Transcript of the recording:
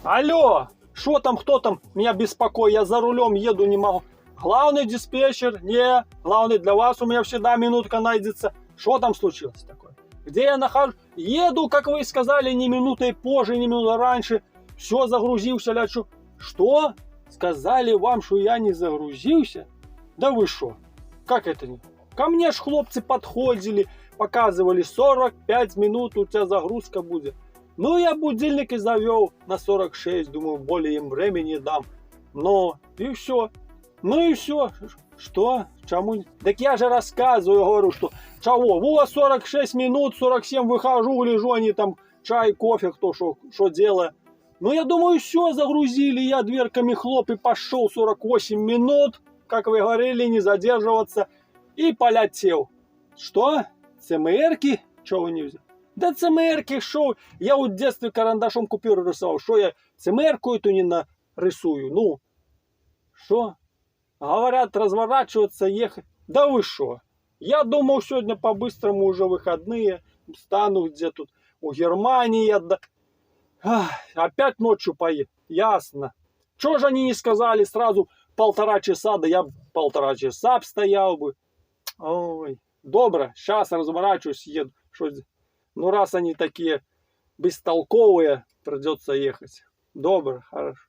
Алло, что там, кто там меня беспокоит? Я за рулем еду, не могу. Главный диспетчер? Не, главный для вас у меня всегда минутка найдется. Что там случилось такое? Где я нахожусь? Еду, как вы сказали, ни минутой позже, ни минутой раньше. Все, загрузился, лечу. Что? Сказали вам, что я не загрузился? Да вы что? Как это не? Ко мне ж хлопцы подходили, показывали 45 минут у тебя загрузка будет. Ну, я будильник и завел на 46, думаю, более им времени дам. Но, и все. Ну и все. Что? Чему? Так я же рассказываю, говорю, что чего? Вот 46 минут, 47 выхожу, лежу, они там чай, кофе, кто что делает. Ну, я думаю, все, загрузили, я дверками хлоп и пошел 48 минут, как вы говорили, не задерживаться, и полетел. Что? ЦМРки? Чего вы не взяли? Да ЦМРки, шо? Я вот в детстве карандашом купюры рисовал. Что я ЦМРку эту не нарисую? Ну, что? Говорят, разворачиваться, ехать. Да вы что? Я думал, сегодня по-быстрому уже выходные. Стану где тут у Германии. Опять ночью поеду. Ясно. Чего же они не сказали сразу 1,5 часа? Да я 1,5 часа стоял бы. Ой, добро. Сейчас разворачиваюсь, еду. Что здесь? Ну, раз они такие бестолковые, придется ехать. Добро, хорошо.